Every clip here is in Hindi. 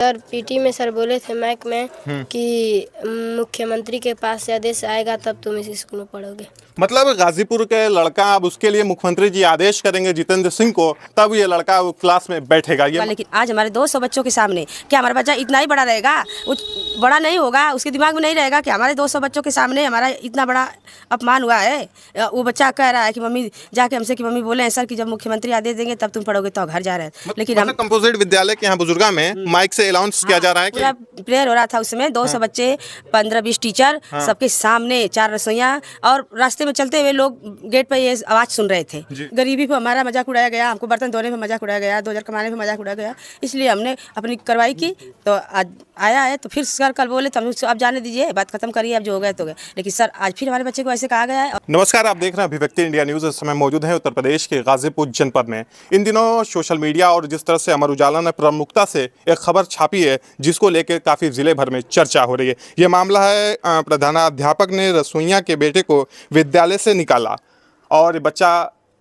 सर पीटी में सर बोले थे मैक में कि मुख्यमंत्री के पास से आदेश आएगा तब तुम इस स्कूल में पढ़ोगे। मतलब गाजीपुर के लड़का अब उसके लिए मुख्यमंत्री जी आदेश करेंगे जितेंद्र सिंह को, तब ये लड़का क्लास में बैठेगा। ये लेकिन आज हमारे 200 बच्चों के सामने क्या हमारा बच्चा इतना ही बड़ा रहेगा? बड़ा नहीं होगा, उसके दिमाग में नहीं रहेगा कि हमारे 200 बच्चों के सामने हमारा इतना बड़ा अपमान हुआ है। वो बच्चा कह रहा है कि मम्मी जाके हमसे कि मम्मी बोले हैं सर कि जब मुख्यमंत्री आदेश देंगे तब तुम पढ़ोगे, तो घर जा रहे हैं। लेकिन हम कंपोजिट विद्यालय के यहाँ बुजुर्गा में माइक से अनाउंस किया जा रहा है पूरा प्रेयर हो रहा था उस समय 200 बच्चे, 15-20 टीचर, सबके सामने 4 रसोइयाँ, और रास्ते में चलते हुए लोग गेट पर ये आवाज सुन रहे थे। गरीबी पे हमारा मजाक उड़ाया गया, हमको बर्तन धोने पे मजाक उड़ाया गया, 2000 कमाने पे मजाक उड़ाया गया, इसलिए हमने अपनी कार्रवाई की। तो आज आया है तो फिर सर कल बोले तो अब जाने दीजिए, बात खत्म करिए, अब जो हो गया तो गया। लेकिन सर आज फिर हमारे बच्चे को ऐसे कहा गया है। नमस्कार, आप देख रहे हैं अभिव्यक्ति इंडिया न्यूज। इस समय मौजूद है उत्तर प्रदेश के गाजीपुर जनपद में। इन दिनों सोशल मीडिया और जिस तरह से अमर उजाला ने प्रमुखता से एक खबर छापी है जिसको लेकर काफी जिले भर में चर्चा हो रही है। ये मामला है प्रधानाध्यापक ने रसोइया के बेटे को विद्यालय से निकाला, और बच्चा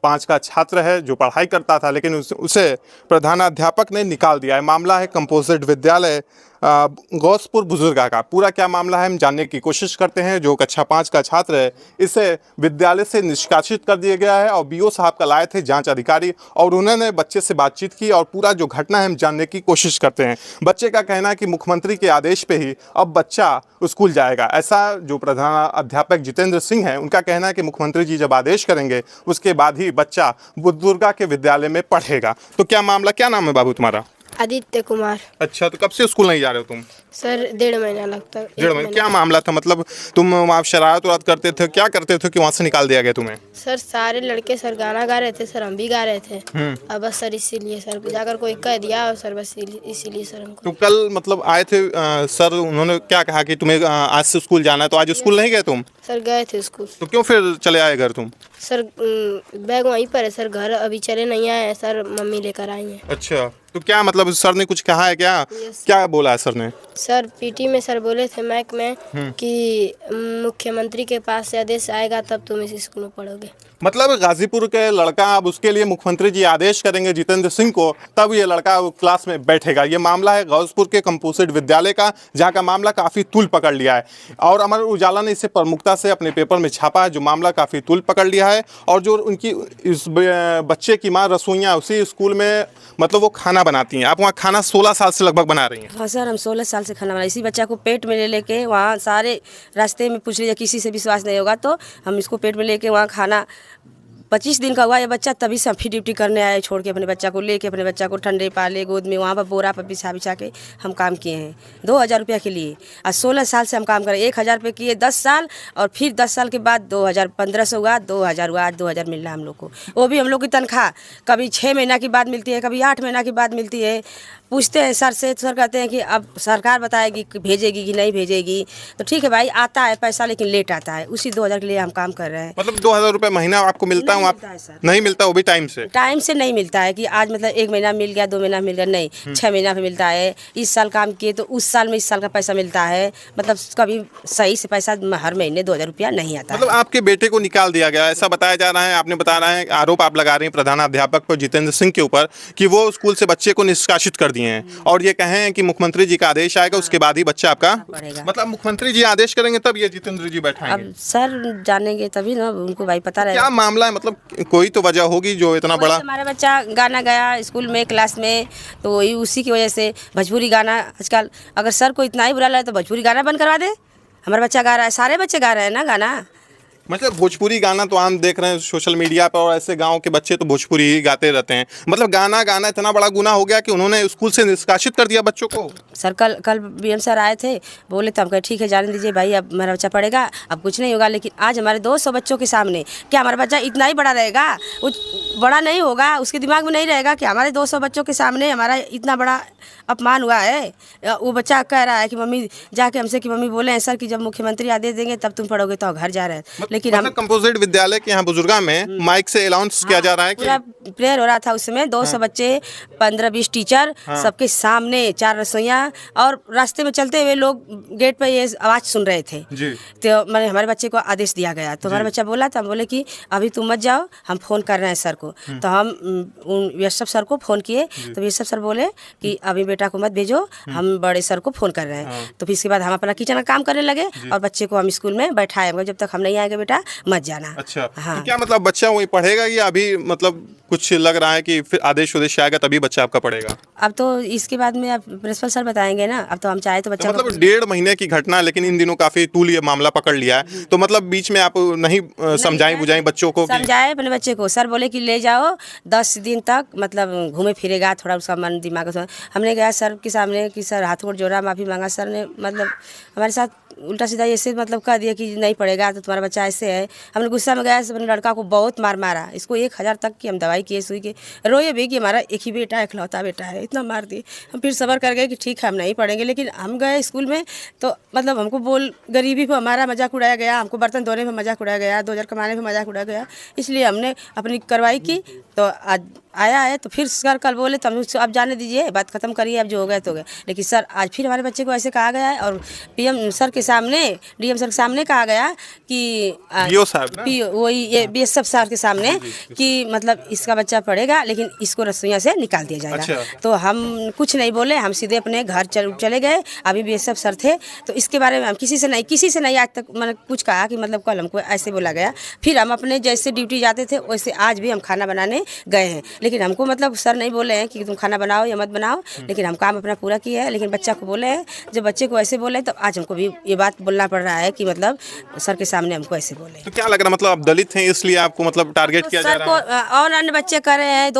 5 का छात्र है जो पढ़ाई करता था, लेकिन उसे प्रधानाध्यापक ने निकाल दिया है। मामला है कंपोजिट विद्यालय गौसपुर बुजुर्गा का। पूरा क्या मामला है हम जानने की कोशिश करते हैं। जो कक्षा 5 का छात्र है इसे विद्यालय से निष्कासित कर दिया गया है, और बीओ साहब कल आए थे जांच अधिकारी, और उन्होंने बच्चे से बातचीत की और पूरा जो घटना है हम जानने की कोशिश करते हैं। बच्चे का कहना है कि मुख्यमंत्री के आदेश पे ही अब बच्चा स्कूल जाएगा। ऐसा जो प्रधानाध्यापक जितेंद्र सिंह हैं उनका कहना है कि मुख्यमंत्री जी जब आदेश करेंगे उसके बाद ही बच्चा बुजुर्गा के विद्यालय में पढ़ेगा। तो क्या मामला, क्या नाम है बाबू तुम्हारा? आदित्य कुमार। अच्छा, तो कब से स्कूल नहीं जा रहे हो तुम? सर 1.5 महीना लगता है। 1.5 महीना। क्या मामला था? मतलब तुम वहाँ शरारत वरारत करते थे, क्या करते थे कि वहाँ से निकाल दिया गया तुम्हें? सर सारे लड़के सर गाना गा रहे थे, सर हम भी गा रहे थे। अब बस सर इसीलिए सर जाकर कोई कह दिया, और सर बस इसीलिए सर हमको। तो कल मतलब आए थे सर, उन्होंने क्या कहा कि तुम्हें आज से स्कूल जाना है, तो आज स्कूल नहीं गए तुम? सर गए थे स्कूल। तो क्यों फिर चले आए घर तुम? सर बैग वहीं पर है सर, घर अभी चले नहीं आए सर, मम्मी लेकर आई हैं। अच्छा, तो क्या मतलब सर ने कुछ कहा है क्या? क्या बोला है सर ने? सर पीटी में सर बोले थे मैक में कि मुख्यमंत्री के पास से आदेश आएगा तब तुम इस स्कूल में पढ़ोगे। मतलब गाजीपुर के लड़का अब उसके लिए मुख्यमंत्री जी आदेश करेंगे जितेंद्र सिंह को, तब ये लड़का क्लास में बैठेगा। ये मामला है गौसपुर के कंपोजिट विद्यालय का, जहां का मामला काफ़ी तूल पकड़ लिया है, और अमर उजाला ने इसे प्रमुखता से अपने पेपर में छापा है। जो मामला काफ़ी तूल पकड़ लिया है, और जो उनकी इस बच्चे की माँ रसोइयाँ उसी स्कूल में मतलब वो खाना बनाती हैं। आप वहाँ खाना 16 साल से लगभग बना रही हैं? हाँ सर, हम 16 साल से खाना बना, इसी बच्चा को पेट में लेके वहाँ सारे रास्ते में पूछ लीजिए, किसी से विश्वास नहीं होगा तो हम इसको पेट में लेके वहाँ खाना 25 दिन का हुआ ये बच्चा, तभी से हम फिर ड्यूटी करने आए, छोड़ के अपने बच्चा को लेके, अपने बच्चा को ठंडे पाले गोद में वहाँ पर बोरा पर बिछा के हम काम किए हैं 2000 रुपया के लिए। आज 16 साल से हम काम करें, 1000 रुपये किए 10 साल, और फिर 10 साल के बाद 1500 हुआ, 2000 हुआ, आज 2000 मिल रहा है हम लोग को। वो भी हम लोग की तनख्वाह कभी 6 महीना की बाद मिलती है, कभी 8 महीना की बाद मिलती है। पूछते हैं सर से, सर कहते हैं कि अब सरकार बताएगी कि भेजेगी कि नहीं भेजेगी। तो ठीक है भाई, आता है पैसा लेकिन लेट आता है, उसी 2000 के लिए हम काम कर रहे हैं। मतलब 2000 रुपये महीना आपको मिलता है? नहीं मिलता, वो भी टाइम से नहीं मिलता है कि आज मतलब 1 महीना मिल गया, 2 महीना मिल गया, नहीं 6 महीना पे मिलता है। इस साल काम किए तो उस साल में इस साल का पैसा मिलता है, मतलब कभी सही से पैसा हर महीने 2000 रुपया नहीं आता। मतलब आपके बेटे को निकाल दिया गया ऐसा बताया जा रहा है, आपने बता रहा है, आरोप आप लगा रहे हैं प्रधानाध्यापक पर जितेंद्र सिंह के ऊपर कि वो स्कूल से बच्चे को निष्कासित कर दिए हैं, और ये कहें कि मुख्यमंत्री जी का आदेश आएगा उसके बाद ही बच्चा आपका पढ़ेगा। मतलब मुख्यमंत्री जी आदेश करेंगे तब ये जितेंद्र जी बैठाएंगे? अब सर जानेंगे तभी ना, उनको भाई पता रहेगा क्या मामला है। मतलब कोई तो वजह होगी जो इतना बड़ा। हमारा बच्चा गाना गाया स्कूल में क्लास में, तो वही उसी की वजह से भोजपुरी गाना आजकल, अगर सर को इतना ही बुरा लगे तो भोजपुरी गाना बंद करवा दे। हमारा बच्चा गा रहा है, सारे बच्चे गा रहे हैं ना गाना। मतलब भोजपुरी गाना तो आम देख रहे हैं सोशल मीडिया पर, और ऐसे गांव के बच्चे तो भोजपुरी ही गाते रहते हैं। मतलब गाना इतना बड़ा गुनाह हो गया कि उन्होंने स्कूल से निष्कासित कर दिया बच्चों को। सर कल बीएम सर आए थे, बोले तो हम कहे ठीक है जाने दीजिए भाई, अब हमारा बच्चा पढ़ेगा, अब कुछ नहीं होगा। लेकिन आज हमारे 200 बच्चों के सामने क्या हमारा बच्चा इतना ही बड़ा रहेगा? बड़ा नहीं होगा, उसके दिमाग में नहीं रहेगा कि हमारे 200 बच्चों के सामने हमारा इतना बड़ा अपमान हुआ है। वो बच्चा कह रहा है कि मम्मी जाके हमसे कि मम्मी बोले हैं सर कि जब मुख्यमंत्री आदेश देंगे तब तुम पढ़ोगे, तो घर जा रहे हैं। लेकिन हम मतलब कंपोजिट विद्यालय के यहाँ बुजुर्गा में माइक से अनाउंस किया जा रहा है पूरा कि प्रेयर हो रहा था उसमें 200 बच्चे 15-20 टीचर सबके सामने 4 रसोइयाँ और रास्ते में चलते हुए लोग गेट पे ये आवाज़ सुन रहे थे। जी। तो मैंने हमारे बच्चे को आदेश दिया गया तो हमारा बच्चा बोला तो हम बोले कि अभी तुम मत जाओ, हम फ़ोन कर रहे हैं सर को। तो हम उन यशव सर को फ़ोन किए तो यशव सर बोले कि अभी बेटा को मत भेजो, हम बड़े सर को फ़ोन कर रहे हैं। तो फिर इसके बाद हम अपना किचन का काम करने लगे और बच्चे को हम स्कूल में बैठाए, जब तक हम नहीं आएंगे बेटा मत जाना। अच्छा। हाँ। तो क्या मतलब बच्चा वही पढ़ेगा या अभी मतलब कुछ लग रहा है कि फिर आदेश आएगा तभी बच्चा आपका पढ़ेगा? अब तो इसके बाद में अब प्रिंसिपल सर बताएंगे ना। अब तो हम चाहे तो बच्चा तो मतलब 1.5 महीने की घटना, लेकिन इन दिनों काफी तूल ये मामला पकड़ लिया है। तो मतलब बीच में आप नहीं समझाएं बुझाएं बच्चों को? समझाए अपने बच्चे को। सर बोले कि ले जाओ 10 दिन तक, मतलब घूमे फिरेगा, थोड़ा उसका मन दिमाग। हमने गया सर के सामने कि सर हाथ गोड़ जोड़ा, माफ़ी मांगा। सर ने मतलब हमारे साथ उल्टा सीधा ऐसे मतलब कह दिया कि नहीं पड़ेगा तो तुम्हारा बच्चा ऐसे है। हमने गुस्सा में गया, अपने लड़का को बहुत मारा, इसको 1000 तक की हम दवाई किए, सुई के, रोए भी कि हमारा एक ही बेटा, इकलौता बेटा है, इतना मार दिए। हम फिर सबर कर गए कि ठीक है हम नहीं पढ़ेंगे। लेकिन हम गए स्कूल में तो मतलब हमको गरीबी पर हमारा मजाक उड़ाया गया, हमको बर्तन धोने में मजाक उड़ाया गया, 2000 कमाने में मजाक उड़ाया गया। इसलिए हमने अपनी कार्रवाई की। तो आज आया है तो फिर सर कल बोले तो हम अब जाने दीजिए, बात खत्म करिए, अब जो हो गया तो हो गया। लेकिन सर आज फिर हमारे बच्चे को ऐसे कहा गया है और पीएम सर के सामने, डीएम सर के सामने कहा गया कि वही ये बीएसएफ सर के सामने कि मतलब इसका बच्चा पढ़ेगा लेकिन इसको रसोइयाँ से निकाल दिया जाएगा। अच्छा। तो हम कुछ नहीं बोले, हम सीधे अपने घर चले गए। अभी बीएसएफ सर थे तो इसके बारे में हम किसी से नहीं आज तक मैंने कुछ कहा कि मतलब कल हमको ऐसे बोला गया। फिर हम अपने जैसे ड्यूटी जाते थे वैसे आज भी हम खाना बनाने गए हैं। लेकिन हमको मतलब सर नहीं बोले हैं कि तुम खाना बनाओ या मत बनाओ, लेकिन हम काम अपना पूरा किया है। लेकिन बच्चा को बोले हैं, जब बच्चे को ऐसे बोले तो आज हमको भी ये बात बोलना पड़ रहा है कि मतलब सर के सामने हमको ऐसे बोले। तो क्या लग रहा है मतलब आप दलित हैं इसलिए आपको मतलब टारगेट किया जा सर रहा है? को और अन्य बच्चे कर रहे हैं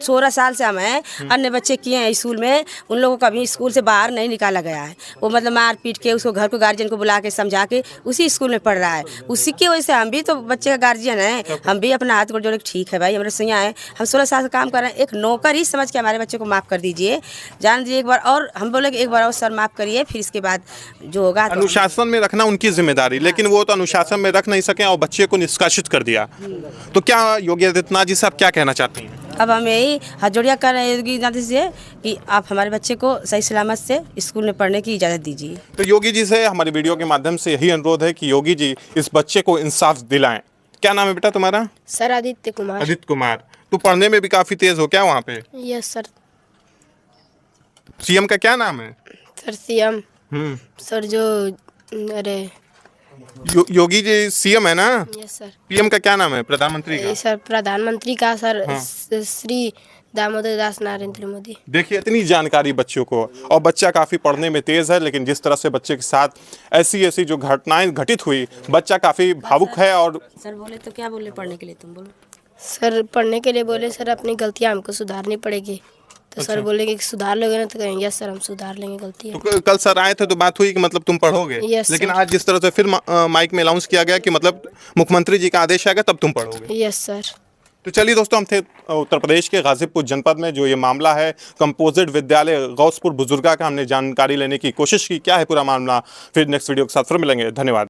16 साल से हम हैं, अन्य बच्चे किए हैं स्कूल में, उन लोगों को कभी स्कूल से बाहर नहीं निकाला गया है। वो मतलब मार पीट के उसको घर को गार्जियन को बुला के समझा के उसी स्कूल में पढ़ रहा है। उसी की वजह से हम भी तो बच्चे का गार्जियन है, हम भी अपना हाथ को जोड़े ठीक है भाई हमारे सैया है, हम 16 साल से काम कर रहे हैं, एक नौकर ही समझ के हमारे बच्चे को माफ़ कर दीजिए, जान दीजिए एक बार। और हम बोले कि एक बार और सर माफ़ करिए, फिर इसके बाद जो होगा तो अनुशासन में रखना उनकी जिम्मेदारी, लेकिन वो तो अनुशासन में रख नहीं सके और बच्चे को निष्कासित कर दिया। तो क्या योगी आदित्यनाथ जी से आप क्या कहना चाहती हैं? अब हम यही हाथ जोड़िया कर रहे हैं योगी आदित्यनाथ से कि आप हमारे बच्चे को सही सलामत से स्कूल में पढ़ने की इजाज़त दीजिए। तो योगी जी से हमारी वीडियो के माध्यम से यही अनुरोध है कि योगी जी इस बच्चे को इंसाफ दिलाएं। क्या नाम है बेटा तुम्हारा? सर आदित्य कुमार। आदित्य कुमार। तो पढ़ने में भी काफी तेज हो क्या वहाँ पे? Yes sir. सीएम का क्या नाम है? सर सीएम सर जो अरे योगी जी सीएम है ना? Yes sir. पीएम का क्या नाम है? प्रधानमंत्री का? सर प्रधानमंत्री का सर श्री दामोदर दास नरेंद्र मोदी। देखिए इतनी जानकारी बच्चों को, और बच्चा काफ़ी पढ़ने में तेज़ है, लेकिन जिस तरह से बच्चे के साथ ऐसी जो घटनाएं घटित हुई, बच्चा काफ़ी भावुक है। और सर बोले तो क्या बोले पढ़ने के लिए, तुम बोलो। सर पढ़ने के लिए बोले सर अपनी गलतियां हमको सुधारनी पड़ेगी। तो सर बोलेंगे कि सुधार लोगे ना, तो कहेंगे यस सर हम सुधार लेंगे गलतियां। तो कल सर आए थे तो बात हुई कि मतलब तुम पढ़ोगे, लेकिन आज जिस तरह से फिर माइक में अनाउंस किया गया कि मतलब मुख्यमंत्री जी का आदेश आएगा तब तुम पढ़ोगे। Yes sir. तो चलिए दोस्तों, हम थे उत्तर प्रदेश के गाजीपुर जनपद में जो ये मामला है कंपोजिट विद्यालय गौसपुर बुजुर्गा का, हमने जानकारी लेने की कोशिश की। क्या है पूरा मामला, फिर नेक्स्ट वीडियो के साथ फिर मिलेंगे। धन्यवाद।